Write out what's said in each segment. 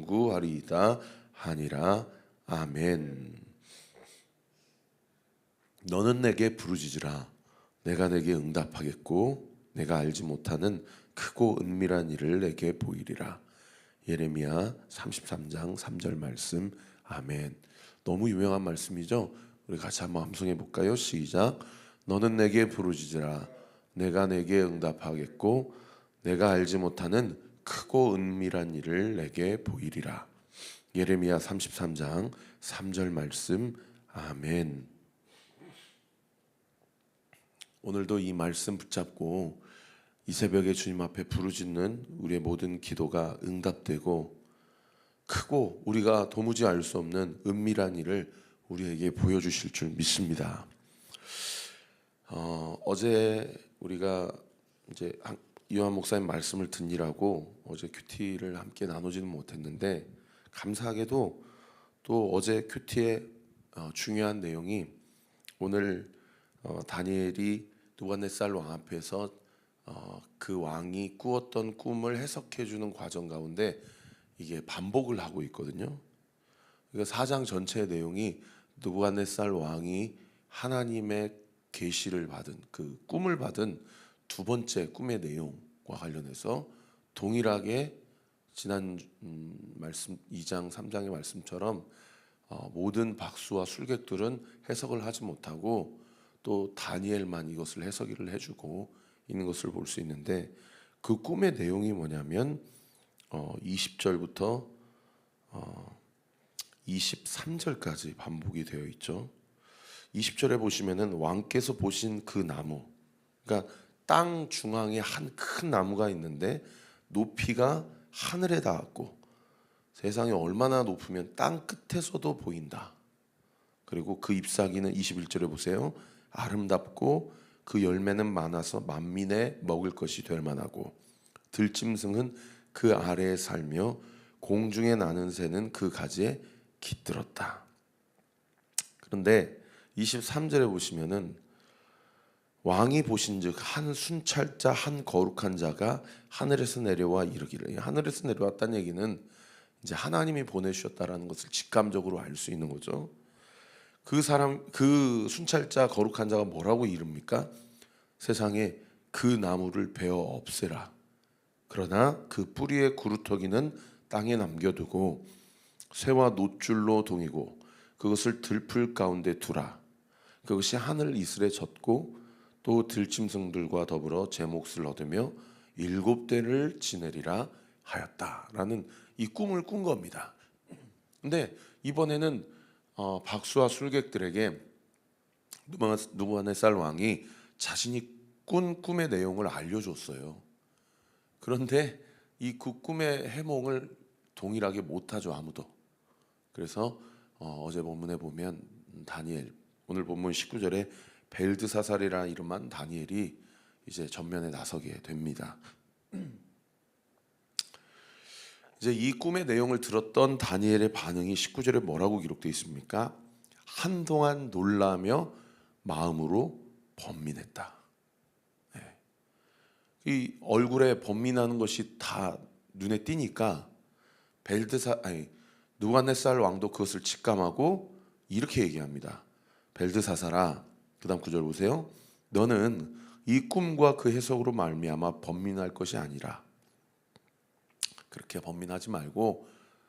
경구하리이다 하니라. 아멘. 너는 내게 부르짖으라. 내가 내게 응답하겠고 내가 알지 못하는 크고 은밀한 일을 내게 보이리라. 예레미야 33장 3절 말씀. 아멘. 너무 유명한 말씀이죠. 우리 같이 한번 함송해 볼까요? 시작. 너는 내게 부르짖으라. 내가 내게 응답하겠고 내가 알지 못하는 크고 은밀한 일을 내게 보이리라. 예레미야 33장 3절 말씀. 아멘. 오늘도 이 말씀 붙잡고 이 새벽에 주님 앞에 부르짖는 우리의 모든 기도가 응답되고 크고 우리가 도무지 알 수 없는 은밀한 일을 우리에게 보여주실 줄 믿습니다. 어제 우리가 이제 이완 목사님 말씀을 듣느라고 어제 큐티를 함께 나누지는 못했는데 감사하게도 또 어제 큐티의 중요한 내용이 오늘 다니엘이 느부갓네살 왕 앞에서 그 왕이 꾸었던 꿈을 해석해 주는 과정 가운데 이게 반복을 하고 있거든요. 그러니까 4장 전체의 내용이 느부갓네살 왕이 하나님의 계시를 받은 그 꿈을 받은 두 번째 꿈의 내용과 관련해서 동일하게 지난 말씀 2장 3장의 말씀처럼 모든 박수와 술객들은 해석을 하지 못하고 또 다니엘만 이것을 해석을 해주고 있는 것을 볼 수 있는데 그 꿈의 내용이 뭐냐면 20절부터 23절까지 반복이 되어 있죠. 20절에 보시면은 왕께서 보신 그 나무, 그러니까 땅 중앙에 한 큰 나무가 있는데 높이가 하늘에 닿았고 세상이 얼마나 높으면 땅 끝에서도 보인다. 그리고 그 잎사귀는 21절에 보세요. 아름답고 그 열매는 많아서 만민의 먹을 것이 될 만하고 들짐승은 그 아래에 살며 공중에 나는 새는 그 가지에 깃들었다. 그런데 23절에 보시면은 왕이 보신즉 한 순찰자 한 거룩한 자가 하늘에서 내려와 이르기를. 하늘에서 내려왔다는 얘기는 이제 하나님이 보내주셨다라는 것을 직감적으로 알 수 있는 거죠. 그 사람, 그 순찰자 거룩한 자가 뭐라고 이릅니까? 세상에 그 나무를 베어 없애라. 그러나 그 뿌리의 구루터기는 땅에 남겨두고 새와 노줄로 동이고 그것을 들풀 가운데 두라. 그것이 하늘 이슬에 젖고 또 들짐승들과 더불어 제 몫을 얻으며 7대를 지내리라 하였다라는 이 꿈을 꾼 겁니다. 근데 이번에는 박수와 술객들에게 느부갓네살 왕이 자신이 꾼 꿈의 내용을 알려줬어요. 그런데 이 그 꿈의 해몽을 동일하게 못하죠, 아무도. 그래서 어제 본문에 보면 다니엘, 오늘 본문 19절에 벨드사살이라는 이름만 다니엘이 이제 전면에 나서게 됩니다. 이제 이 꿈의 내용을 들었던 다니엘의 반응이 19절에 뭐라고 기록되어 있습니까? 한동안 놀라며 마음으로 번민했다. 네. 이 얼굴에 번민하는 것이 다 눈에 띄니까 느부갓네살 왕도 그것을 직감하고 이렇게 얘기합니다. 벨드사살아, 그다음 9절 보세요. 너는 이 꿈과 그 해석으로 말미암아 번민할 것이 아니라 그렇게 번민하지 말고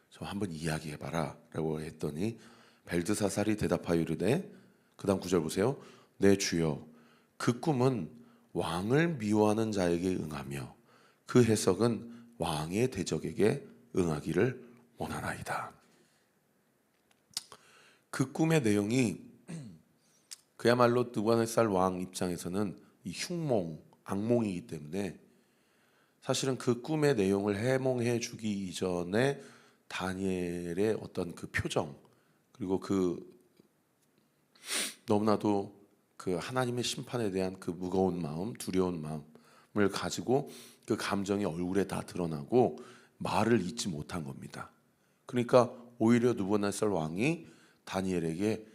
좀 한번 이야기해봐라 라고 했더니 벨드사살이 대답하여 이르되 그다음 9절 보세요. 내 주여, 그 꿈은 왕을 미워하는 자에게 응하며 그 해석은 왕의 대적에게 응하기를 원하나이다. 그 꿈의 내용이 그야말로 느부갓네살 왕 입장에서는 이 흉몽, 악몽이기 때문에 사실은 그 꿈의 내용을 해몽해 주기 이전에 다니엘의 어떤 그 표정, 그리고 그 너무나도 그 하나님의 심판에 대한 그 무거운 마음, 두려운 마음을 가지고 그 감정이 얼굴에 다 드러나고 말을 잇지 못한 겁니다. 그러니까 오히려 느부갓네살 왕이 다니엘에게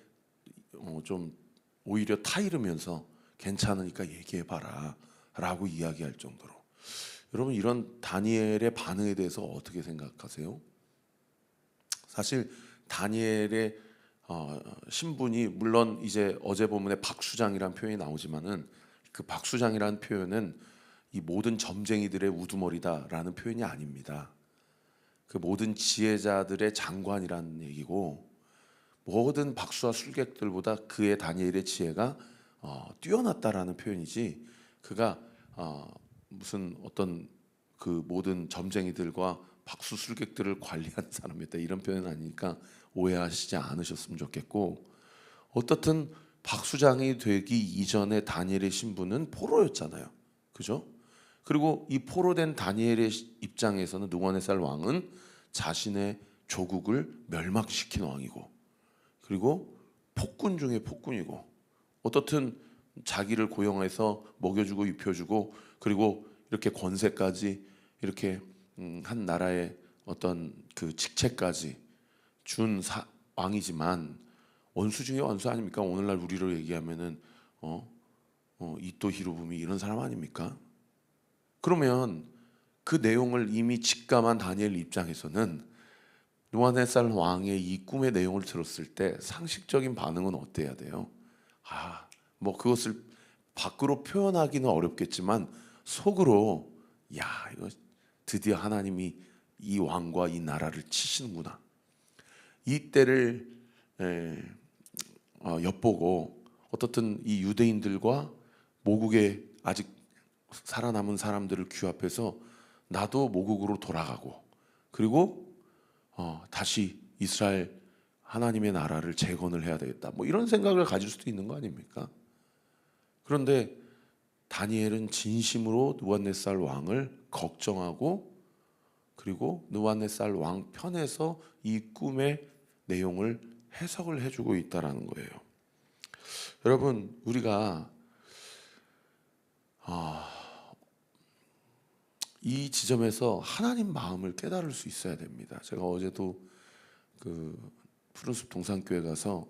좀 오히려 타이르면서 괜찮으니까 얘기해봐라 라고 이야기할 정도로. 여러분, 이런 다니엘의 반응에 대해서 어떻게 생각하세요? 사실 다니엘의 신분이 물론 이제 어제 본문에 박수장이라는 표현이 나오지만은 그 박수장이라는 표현은 이 모든 점쟁이들의 우두머리다라는 표현이 아닙니다. 그 모든 지혜자들의 장관이라는 얘기고, 모든 박수와 술객들보다 그의 다니엘의 지혜가 뛰어났다라는 표현이지, 그가 무슨 어떤 그 모든 점쟁이들과 박수 술객들을 관리하는 사람이었다 이런 표현은 아니니까 오해하시지 않으셨으면 좋겠고, 어떻든 박수장이 되기 이전에 다니엘의 신분은 포로였잖아요, 그죠? 그리고 이 포로된 다니엘의 입장에서는 느부갓네살 왕은 자신의 조국을 멸망시킨 왕이고, 그리고 폭군 중에 폭군이고, 어떻든 자기를 고용해서 먹여주고 입혀주고, 그리고 이렇게 권세까지 이렇게 한 나라의 어떤 그 직책까지 준 왕이지만 원수 중에 원수 아닙니까? 오늘날 우리로 얘기하면은 이토 히로부미 이런 사람 아닙니까? 그러면 그 내용을 이미 직감한 다니엘 입장에서는 느부갓네살 왕의 이 꿈의 내용을 들었을 때 상식적인 반응은 어때야 돼요? 뭐 그것을 밖으로 표현하기는 어렵겠지만 속으로 야, 이거 드디어 하나님이 이 왕과 이 나라를 치시는구나. 이 때를 엿보고 어떻든 이 유대인들과 모국에 아직 살아남은 사람들을 규합해서 나도 모국으로 돌아가고, 그리고 다시 이스라엘 하나님의 나라를 재건을 해야 되겠다, 뭐 이런 생각을 가질 수도 있는 거 아닙니까? 그런데 다니엘은 진심으로 느부갓네살 왕을 걱정하고, 그리고 느부갓네살 왕 편에서 이 꿈의 내용을 해석을 해주고 있다라는 거예요. 여러분, 우리가 이 지점에서 하나님 마음을 깨달을 수 있어야 됩니다. 제가 어제도 그 푸른숲 동산교회 가서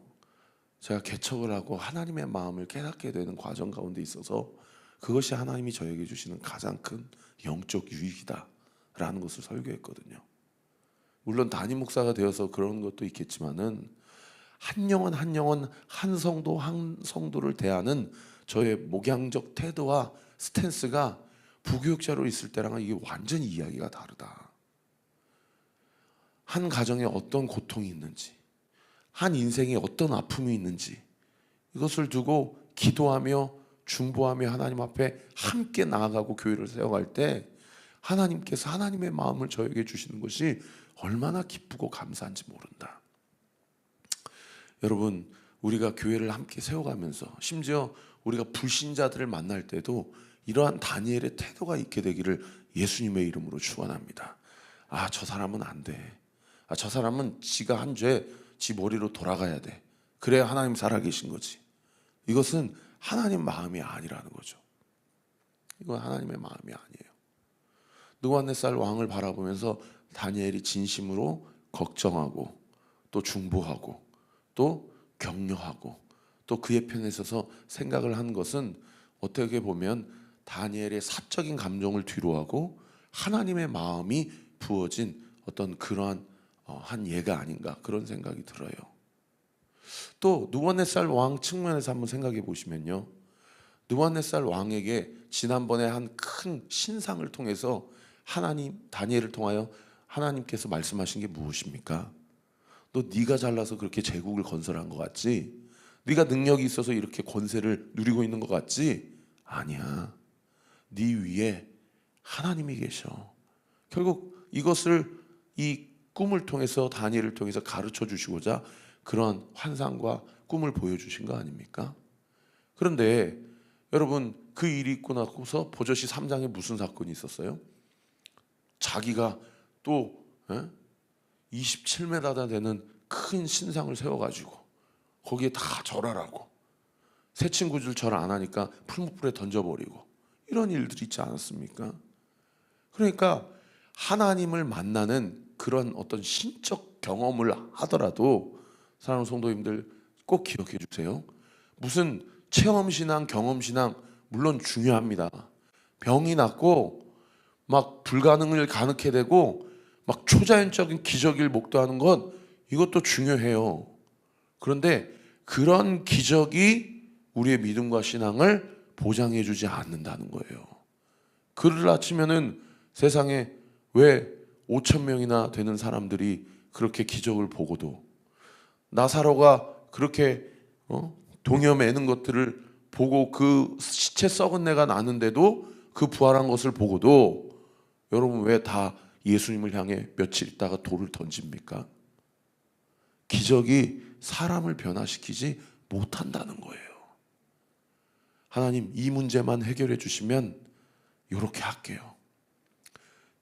제가 개척을 하고 하나님의 마음을 깨닫게 되는 과정 가운데 있어서 그것이 하나님이 저에게 주시는 가장 큰 영적 유익이다라는 것을 설교했거든요. 물론 담임 목사가 되어서 그런 것도 있겠지만은 한 영혼 한 영혼, 한 성도 한 성도를 대하는 저의 목양적 태도와 스탠스가 부교육자로 있을 때랑은 이게 완전히 이야기가 다르다. 한 가정에 어떤 고통이 있는지, 한 인생에 어떤 아픔이 있는지, 이것을 두고 기도하며 중보하며 하나님 앞에 함께 나아가고 교회를 세워갈 때 하나님께서 하나님의 마음을 저에게 주시는 것이 얼마나 기쁘고 감사한지 모른다. 여러분, 우리가 교회를 함께 세워가면서 심지어 우리가 불신자들을 만날 때도 이러한 다니엘의 태도가 있게 되기를 예수님의 이름으로 축원합니다. 저 사람은 안 돼. 저 사람은 지가 한 죄 지 머리로 돌아가야 돼. 그래야 하나님 살아계신 거지. 이것은 하나님 마음이 아니라는 거죠. 이건 하나님의 마음이 아니에요. 느부갓네살 왕을 바라보면서 다니엘이 진심으로 걱정하고 또 중보하고 또 격려하고 또 그의 편에 서서 생각을 한 것은 어떻게 보면 다니엘의 사적인 감정을 뒤로하고 하나님의 마음이 부어진 어떤 그러한 한 예가 아닌가, 그런 생각이 들어요. 또 느부갓네살 왕 측면에서 한번 생각해 보시면요, 느부갓네살 왕에게 지난번에 한 큰 신상을 통해서 하나님, 다니엘을 통하여 하나님께서 말씀하신 게 무엇입니까? 너 네가 잘나서 그렇게 제국을 건설한 것 같지? 네가 능력이 있어서 이렇게 권세를 누리고 있는 것 같지? 아니야. 네 위에 하나님이 계셔. 결국 이것을 이 꿈을 통해서, 다니엘을 통해서 가르쳐 주시고자 그런 환상과 꿈을 보여주신 거 아닙니까? 그런데 여러분, 그 일이 있고 나서 버젓이 3장에 무슨 사건이 있었어요? 자기가 또 27m나 되는 큰 신상을 세워가지고 거기에 다 절하라고, 새 친구들 절 안 하니까 풀무불에 던져버리고, 이런 일들이 있지 않았습니까? 그러니까 하나님을 만나는 그런 어떤 신적 경험을 하더라도 사랑하는 성도님들 꼭 기억해 주세요. 무슨 체험신앙, 경험신앙 물론 중요합니다. 병이 낫고 막 불가능을 가능케 되고 막 초자연적인 기적을 목도하는 건 이것도 중요해요. 그런데 그런 기적이 우리의 믿음과 신앙을 보장해 주지 않는다는 거예요. 그를 아치면은 세상에 왜 5천 명이나 되는 사람들이 그렇게 기적을 보고도, 나사로가 그렇게 동여 매는 것들을 보고 그 시체 썩은 내가 나는데도 그 부활한 것을 보고도 여러분 왜 다 예수님을 향해 며칠 있다가 돌을 던집니까? 기적이 사람을 변화시키지 못한다는 거예요. 하나님 이 문제만 해결해 주시면 이렇게 할게요.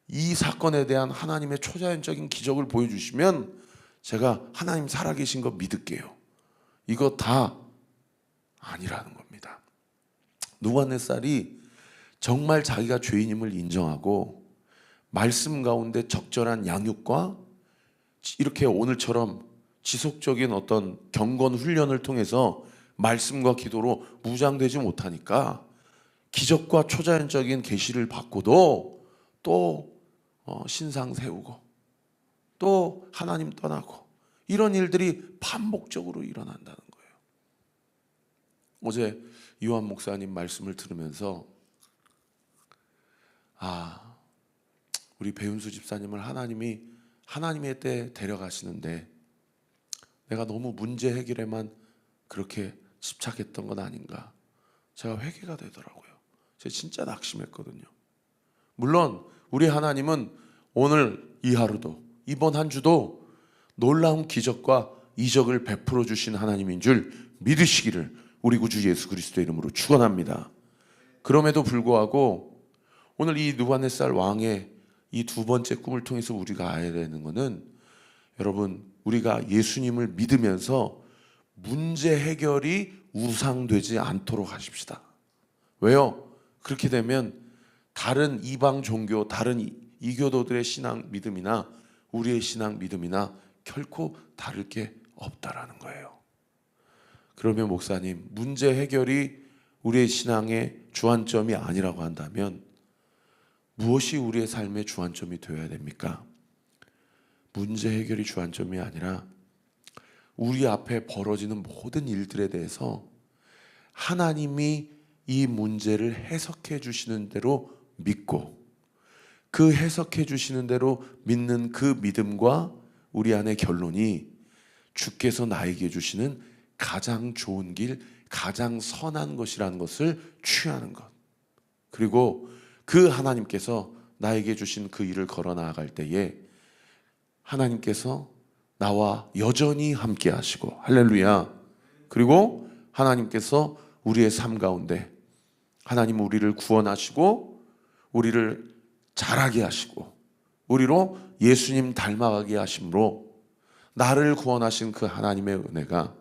이 사건에 대한 하나님의 초자연적인 기적을 보여주시면 제가 하나님 살아계신 거 믿을게요. 이거 다 아니라는 겁니다. 누가네살이 정말 자기가 죄인임을 인정하고 말씀 가운데 적절한 양육과 이렇게 오늘처럼 지속적인 어떤 경건 훈련을 통해서 말씀과 기도로 무장되지 못하니까 기적과 초자연적인 계시를 받고도 또 신상 세우고 또 하나님 떠나고 이런 일들이 반복적으로 일어난다는 거예요. 어제 요한 목사님 말씀을 들으면서 우리 배윤수 집사님을 하나님이 하나님의 때 데려가시는데 내가 너무 문제 해결에만 그렇게 집착했던 건 아닌가, 제가 회개가 되더라고요. 제가 진짜 낙심했거든요. 물론 우리 하나님은 오늘 이 하루도 이번 한 주도 놀라운 기적과 이적을 베풀어 주신 하나님인 줄 믿으시기를 우리 구주 예수 그리스도의 이름으로 축원합니다. 그럼에도 불구하고 오늘 이 느부갓네살 왕의 이 두 번째 꿈을 통해서 우리가 알아야 되는 것은, 여러분 우리가 예수님을 믿으면서 문제 해결이 우상되지 않도록 하십시다. 왜요? 그렇게 되면 다른 이방 종교, 다른 이교도들의 신앙 믿음이나 우리의 신앙 믿음이나 결코 다를 게 없다라는 거예요. 그러면 목사님, 문제 해결이 우리의 신앙의 주안점이 아니라고 한다면 무엇이 우리의 삶의 주안점이 되어야 됩니까? 문제 해결이 주안점이 아니라 우리 앞에 벌어지는 모든 일들에 대해서 하나님이 이 문제를 해석해 주시는 대로 믿고, 그 해석해 주시는 대로 믿는 그 믿음과 우리 안의 결론이 주께서 나에게 주시는 가장 좋은 길, 가장 선한 것이라는 것을 취하는 것. 그리고 그 하나님께서 나에게 주신 그 일을 걸어 나아갈 때에 하나님께서 나와 여전히 함께 하시고, 할렐루야. 그리고 하나님께서 우리의 삶 가운데 하나님 우리를 구원하시고 우리를 자라게 하시고 우리로 예수님 닮아가게 하심으로 나를 구원하신 그 하나님의 은혜가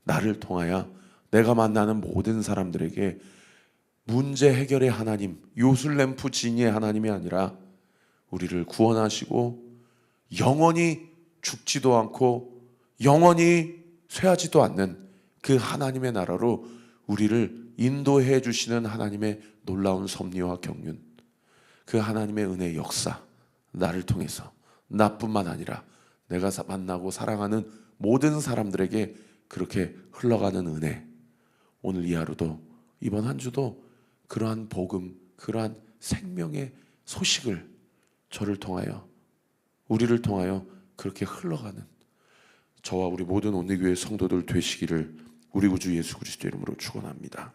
나를 통하여 내가 만나는 모든 사람들에게 문제 해결의 하나님, 요술램프 진이의 하나님이 아니라 우리를 구원하시고 영원히 죽지도 않고 영원히 쇠하지도 않는 그 하나님의 나라로 우리를 인도해 주시는 하나님의 놀라운 섭리와 경륜, 그 하나님의 은혜의 역사, 나를 통해서 나뿐만 아니라 내가 만나고 사랑하는 모든 사람들에게 그렇게 흘러가는 은혜, 오늘 이 하루도 이번 한 주도 그러한 복음, 그러한 생명의 소식을 저를 통하여, 우리를 통하여 그렇게 흘러가는 저와 우리 모든 온리교회 성도들 되시기를 우리 구주 예수 그리스도 이름으로 축원합니다.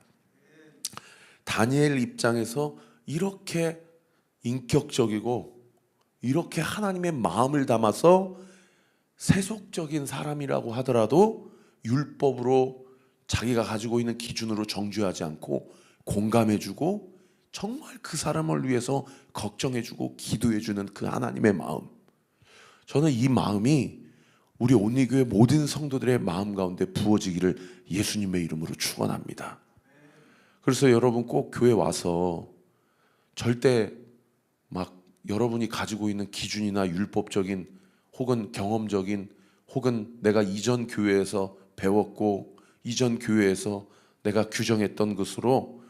다니엘 입장에서 이렇게 인격적이고 이렇게 하나님의 마음을 담아서 세속적인 사람이라고 하더라도 율법으로 자기가 가지고 있는 기준으로 정죄하지 않고 공감해주고 정말 그 사람을 위해서 걱정해주고 기도해주는 그 하나님의 마음, 저는 이 마음이 우리 온리교회 모든 성도들의 마음 가운데 부어지기를 예수님의 이름으로 축원합니다. 그래서 여러분 꼭 교회 와서 절대 막 여러분이 가지고 있는 기준이나 율법적인 혹은 경험적인 혹은 내가 이전 교회에서 배웠고 이전 교회에서 내가 규정했던 것으로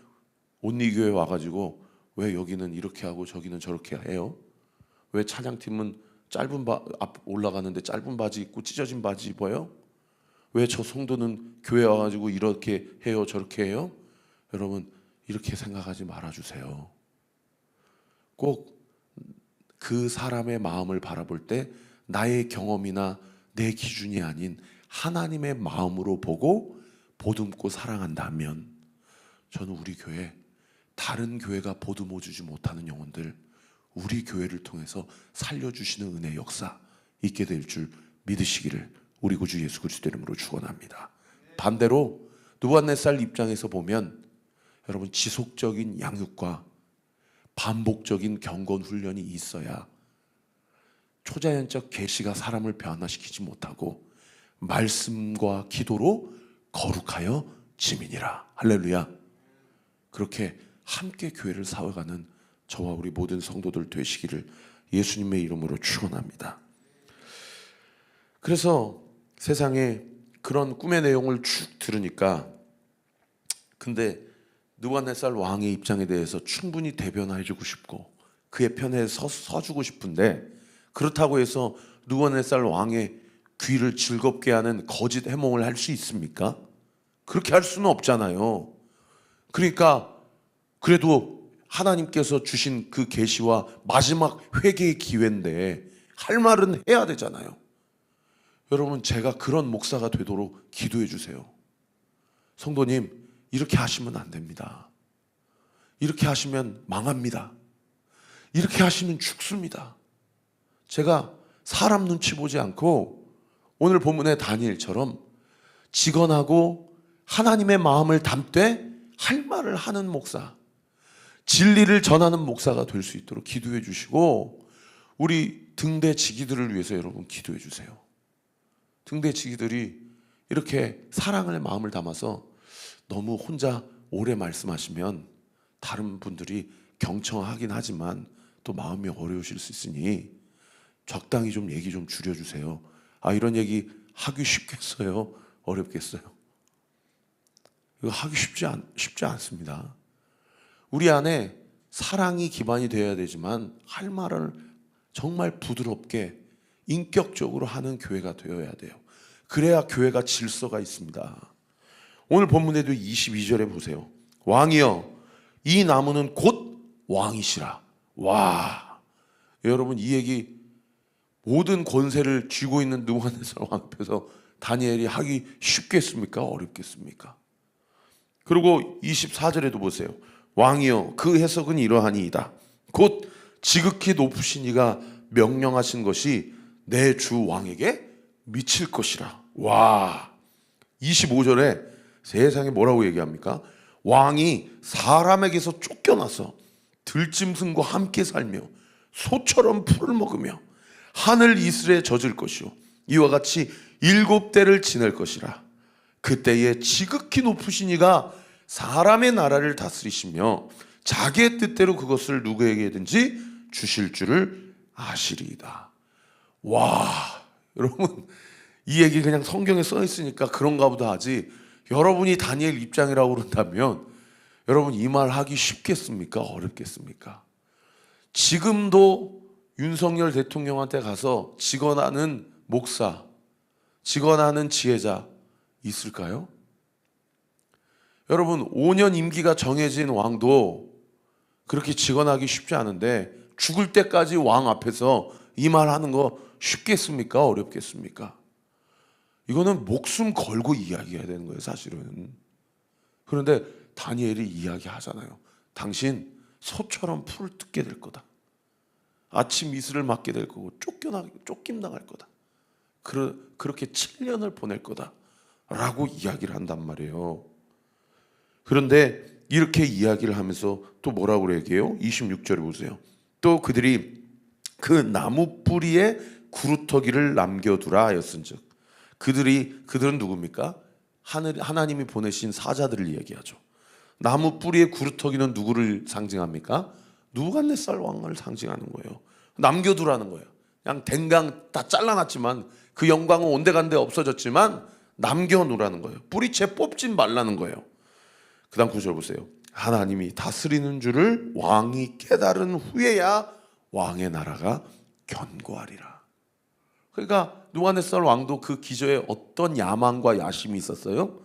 온리교회 와가지고 왜 여기는 이렇게 하고 저기는 저렇게 해요? 왜 찬양팀은 앞 올라가는데 짧은 바지 입고 찢어진 바지 입어요? 왜 저 성도는 교회 와가지고 이렇게 해요, 저렇게 해요? 여러분, 이렇게 생각하지 말아주세요. 꼭 그 사람의 마음을 바라볼 때 나의 경험이나 내 기준이 아닌 하나님의 마음으로 보고 보듬고 사랑한다면, 저는 우리 교회, 다른 교회가 보듬어 주지 못하는 영혼들 우리 교회를 통해서 살려주시는 은혜 역사 있게 될 줄 믿으시기를 우리 구주 예수 그리스도 이름으로 축원합니다. 반대로 느부갓네살 입장에서 보면 여러분, 지속적인 양육과 반복적인 경건 훈련이 있어야 초자연적 계시가 사람을 변화시키지 못하고 말씀과 기도로 거룩하여 지민이라. 할렐루야. 그렇게 함께 교회를 세워가는 저와 우리 모든 성도들 되시기를 예수님의 이름으로 축원합니다. 그래서 세상에 그런 꿈의 내용을 쭉 들으니까, 근데 느부갓네살 왕의 입장에 대해서 충분히 대변해주고 싶고 그의 편에 서주고 싶은데, 그렇다고 해서 느부갓네살 왕의 귀를 즐겁게 하는 거짓 해몽을 할 수 있습니까? 그렇게 할 수는 없잖아요. 그러니까 그래도 하나님께서 주신 그 계시와 마지막 회개의 기회인데 할 말은 해야 되잖아요. 여러분, 제가 그런 목사가 되도록 기도해 주세요. 성도님, 이렇게 하시면 안 됩니다. 이렇게 하시면 망합니다. 이렇게 하시면 죽습니다. 제가 사람 눈치 보지 않고 오늘 본문의 다니엘처럼 직언하고 하나님의 마음을 담되 할 말을 하는 목사, 진리를 전하는 목사가 될 수 있도록 기도해 주시고, 우리 등대지기들을 위해서 여러분 기도해 주세요. 등대지기들이 이렇게 사랑의 마음을 담아서 너무 혼자 오래 말씀하시면 다른 분들이 경청하긴 하지만 또 마음이 어려우실 수 있으니 적당히 좀 얘기 좀 줄여주세요. 이런 얘기 하기 쉽겠어요? 어렵겠어요? 이거 하기 쉽지 않습니다. 우리 안에 사랑이 기반이 되어야 되지만 할 말을 정말 부드럽게 인격적으로 하는 교회가 되어야 돼요. 그래야 교회가 질서가 있습니다. 오늘 본문에도 22절에 보세요. 왕이여, 이 나무는 곧 왕이시라. 와, 여러분, 이 얘기 모든 권세를 쥐고 있는 느부갓네살 왕 앞에서 다니엘이 하기 쉽겠습니까? 어렵겠습니까? 그리고 24절에도 보세요. 왕이여, 그 해석은 이러하니이다. 곧 지극히 높으신 이가 명령하신 것이 내 주 왕에게 미칠 것이라. 와, 25절에 세상에 뭐라고 얘기합니까? 왕이 사람에게서 쫓겨나서 들짐승과 함께 살며 소처럼 풀을 먹으며 하늘 이슬에 젖을 것이요 이와 같이 7대를 지낼 것이라. 그때에 지극히 높으신 이가 사람의 나라를 다스리시며 자기의 뜻대로 그것을 누구에게든지 주실 줄을 아시리이다. 와, 여러분, 이 얘기 그냥 성경에 써 있으니까 그런가 보다 하지, 여러분이 다니엘 입장이라고 그런다면 여러분 이 말 하기 쉽겠습니까? 어렵겠습니까? 지금도 윤석열 대통령한테 가서 직언하는 목사, 직언하는 지혜자 있을까요? 여러분, 5년 임기가 정해진 왕도 그렇게 직언하기 쉽지 않은데 죽을 때까지 왕 앞에서 이 말 하는 거 쉽겠습니까? 어렵겠습니까? 이거는 목숨 걸고 이야기해야 되는 거예요, 사실은. 그런데 다니엘이 이야기하잖아요. 당신 소처럼 풀을 뜯게 될 거다. 아침 이슬을 맞게 될 거고 쫓김 당할 거다. 그렇게 7년을 보낼 거다 라고 이야기를 한단 말이에요. 그런데 이렇게 이야기를 하면서 또 뭐라고 얘기해요? 26절에 보세요. 또 그들이 그 나무 뿌리에 구루터기를 남겨두라 하였은즉. 그들은 누굽니까? 하나님이 보내신 사자들을 얘기하죠. 나무 뿌리의 구루터기는 누구를 상징합니까? 느부갓네살 왕을 상징하는 거예요. 남겨두라는 거예요. 그냥 댕강 다 잘라놨지만 그 영광은 온데간데 없어졌지만 남겨놓으라는 거예요. 뿌리채 뽑지 말라는 거예요. 그 다음 구절 보세요. 하나님이 다스리는 줄을 왕이 깨달은 후에야 왕의 나라가 견고하리라. 그러니까 누가네살 왕도 그 기저에 어떤 야망과 야심이 있었어요?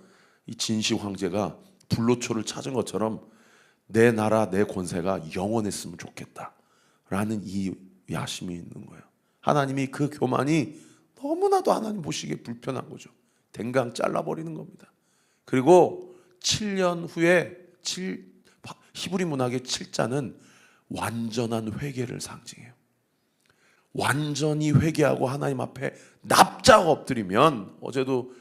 이 진시 황제가 불로초를 찾은 것처럼 내 나라 내 권세가 영원했으면 좋겠다라는 이 야심이 있는 거예요. 하나님이 그 교만이 너무나도 하나님 보시기에 불편한 거죠. 댕강 잘라버리는 겁니다. 그리고 7년 후에 히브리 문학의 7자는 완전한 회개를 상징해요. 완전히 회개하고 하나님 앞에 납작 엎드리면, 어제도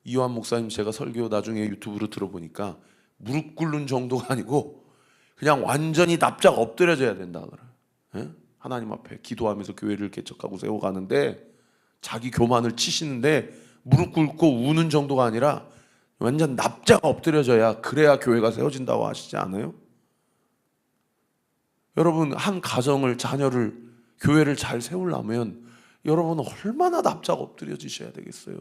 이완 목사님 제가 설교 나중에 유튜브로 들어보니까 무릎 꿇는 정도가 아니고 그냥 완전히 납작 엎드려져야 된다 그래요. 하나님 앞에 기도하면서 교회를 개척하고 세워가는데 자기 교만을 치시는데 무릎 꿇고 우는 정도가 아니라 완전 납작 엎드려져야, 그래야 교회가 세워진다고 하시지 않아요? 여러분, 한 가정을, 자녀를, 교회를 잘 세우려면 여러분은 얼마나 납작 엎드려지셔야 되겠어요.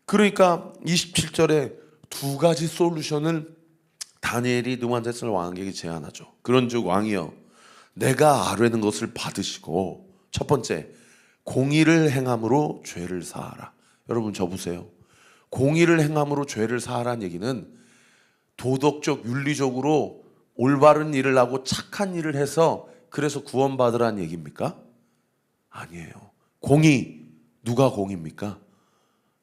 그러니까 27절에 두 가지 솔루션을 다니엘이 느부갓네살 왕에게 제안하죠. 그런즉 왕이여, 내가 아뢰는 것을 받으시고, 첫 번째, 공의를 행함으로 죄를 사하라. 여러분, 저 보세요. 공의를 행함으로 죄를 사하라는 얘기는 도덕적, 윤리적으로 올바른 일을 하고 착한 일을 해서 그래서 구원받으라는 얘기입니까? 아니에요. 공의, 누가 공의입니까?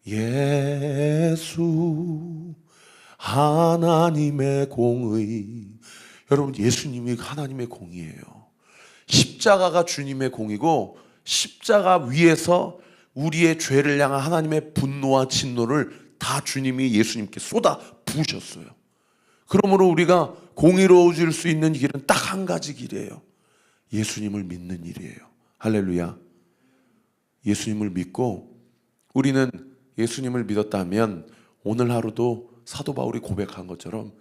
예수, 하나님의 공의. 여러분, 예수님이 하나님의 공의예요. 십자가가 주님의 공의고, 십자가 위에서 우리의 죄를 향한 하나님의 분노와 진노를 다 주님이 예수님께 쏟아 부으셨어요. 그러므로 우리가 공의로워질 수 있는 길은 딱 한 가지 길이에요. 예수님을 믿는 일이에요. 할렐루야. 예수님을 믿고, 우리는 예수님을 믿었다면 오늘 하루도 사도 바울이 고백한 것처럼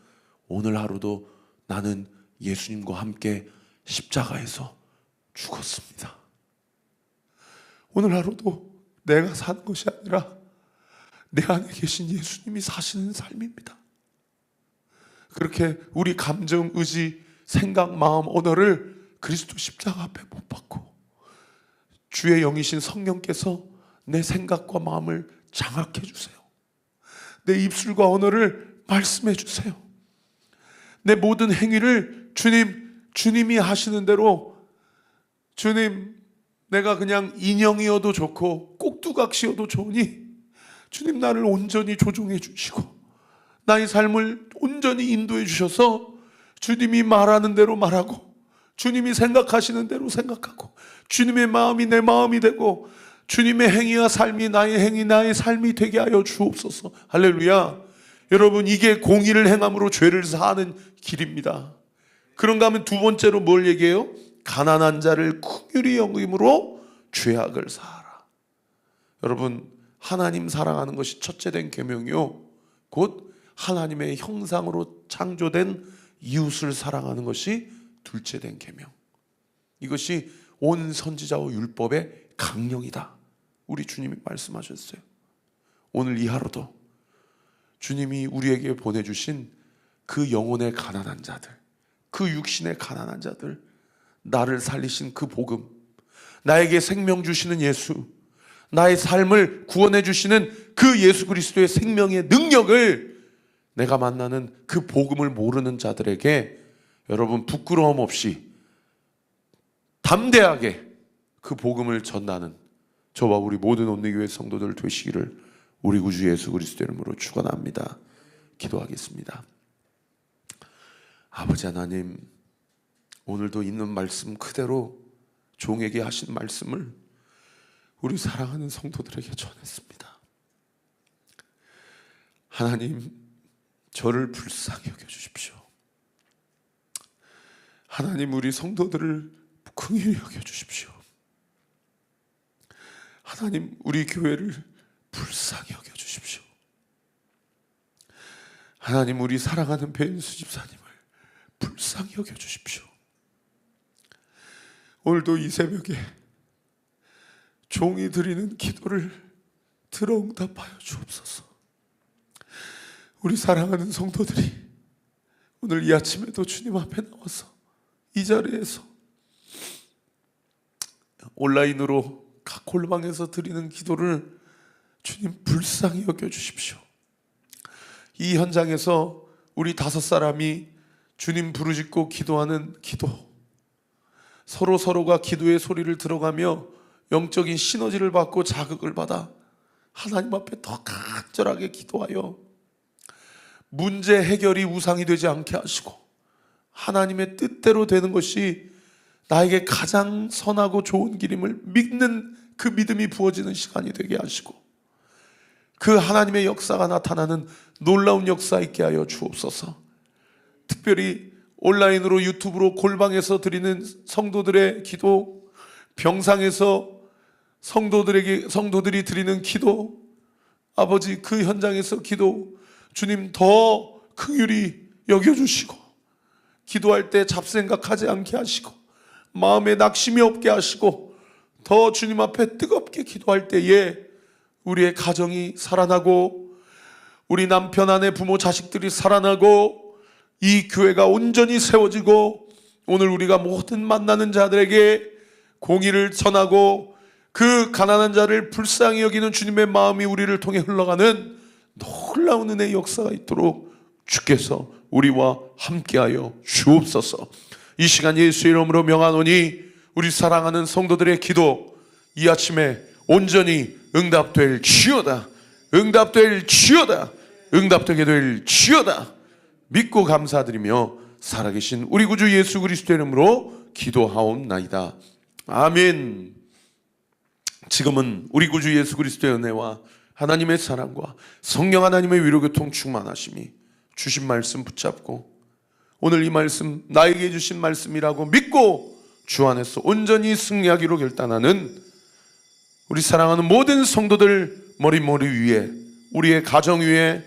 오늘 하루도 나는 예수님과 함께 십자가에서 죽었습니다. 오늘 하루도 내가 사는 것이 아니라 내 안에 계신 예수님이 사시는 삶입니다. 그렇게 우리 감정, 의지, 생각, 마음, 언어를 그리스도 십자가 앞에 못 박고 주의 영이신 성령께서 내 생각과 마음을 장악해 주세요. 내 입술과 언어를 말씀해 주세요. 내 모든 행위를 주님이 하시는 대로, 주님, 내가 그냥 인형이어도 좋고 꼭두각시여도 좋으니 주님 나를 온전히 조종해 주시고 나의 삶을 온전히 인도해 주셔서 주님이 말하는 대로 말하고 주님이 생각하시는 대로 생각하고 주님의 마음이 내 마음이 되고 주님의 행위와 삶이 나의 행위, 나의 삶이 되게 하여 주옵소서. 할렐루야. 여러분, 이게 공의를 행함으로 죄를 사하는 길입니다. 그런가 하면 두 번째로 뭘 얘기해요? 가난한 자를 긍휼히 여김으로 죄악을 사하라. 여러분, 하나님 사랑하는 것이 첫째 된 계명이요, 곧 하나님의 형상으로 창조된 이웃을 사랑하는 것이 둘째 된 계명. 이것이 온 선지자와 율법의 강령이다. 우리 주님이 말씀하셨어요. 오늘 이 하루도 주님이 우리에게 보내주신 그 영혼의 가난한 자들, 그 육신의 가난한 자들, 나를 살리신 그 복음, 나에게 생명 주시는 예수, 나의 삶을 구원해 주시는 그 예수 그리스도의 생명의 능력을 내가 만나는 그 복음을 모르는 자들에게 여러분 부끄러움 없이 담대하게 그 복음을 전하는 저와 우리 모든 온누교회 성도들 되시기를 우리 구주 예수 그리스도 이름으로 축원합니다. 기도하겠습니다. 아버지 하나님, 오늘도 있는 말씀 그대로 종에게 하신 말씀을 우리 사랑하는 성도들에게 전했습니다. 하나님, 저를 불쌍히 여겨주십시오. 하나님, 우리 성도들을 긍휼히 여겨주십시오. 하나님, 우리 교회를 불쌍히 여겨주십시오. 하나님, 우리 사랑하는 배인수 집사님을 불쌍히 여겨주십시오. 오늘도 이 새벽에 종이 드리는 기도를 들어 응답하여 주옵소서. 우리 사랑하는 성도들이 오늘 이 아침에도 주님 앞에 나와서 이 자리에서 온라인으로 각 골방에서 드리는 기도를 주님 불쌍히 여겨주십시오. 이 현장에서 우리 5사람이 주님 부르짖고 기도하는 기도, 서로가 기도의 소리를 들어가며 영적인 시너지를 받고 자극을 받아 하나님 앞에 더 간절하게 기도하여 문제 해결이 우상이 되지 않게 하시고 하나님의 뜻대로 되는 것이 나에게 가장 선하고 좋은 길임을 믿는 그 믿음이 부어지는 시간이 되게 하시고 그 하나님의 역사가 나타나는 놀라운 역사 있게 하여 주옵소서. 특별히 온라인으로 유튜브로 골방에서 드리는 성도들의 기도, 병상에서 성도들이 드리는 기도, 아버지 그 현장에서 기도 주님 더 긍휼히 여겨주시고 기도할 때 잡생각하지 않게 하시고 마음에 낙심이 없게 하시고 더 주님 앞에 뜨겁게 기도할 때에 우리의 가정이 살아나고 우리 남편, 아내, 부모, 자식들이 살아나고 이 교회가 온전히 세워지고 오늘 우리가 모든 만나는 자들에게 공의를 전하고 그 가난한 자를 불쌍히 여기는 주님의 마음이 우리를 통해 흘러가는 놀라운 은혜의 역사가 있도록 주께서 우리와 함께하여 주옵소서. 이 시간 예수의 이름으로 명하노니 우리 사랑하는 성도들의 기도 이 아침에 온전히 응답될 지어다, 응답될 지어다, 응답되게 될 지어다 믿고 감사드리며 살아계신 우리 구주 예수 그리스도의 이름으로 기도하옵나이다. 아멘. 지금은 우리 구주 예수 그리스도의 은혜와 하나님의 사랑과 성령 하나님의 위로교통 충만하심이 주신 말씀 붙잡고 오늘 이 말씀 나에게 주신 말씀이라고 믿고 주 안에서 온전히 승리하기로 결단하는 우리 사랑하는 모든 성도들 머리 위에, 우리의 가정 위에,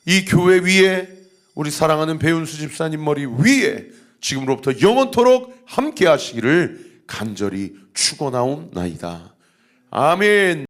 이 교회 위에, 우리 사랑하는 배은수 집사님 머리 위에 지금으로부터 영원토록 함께 하시기를 간절히 축원하옵나이다. 아멘.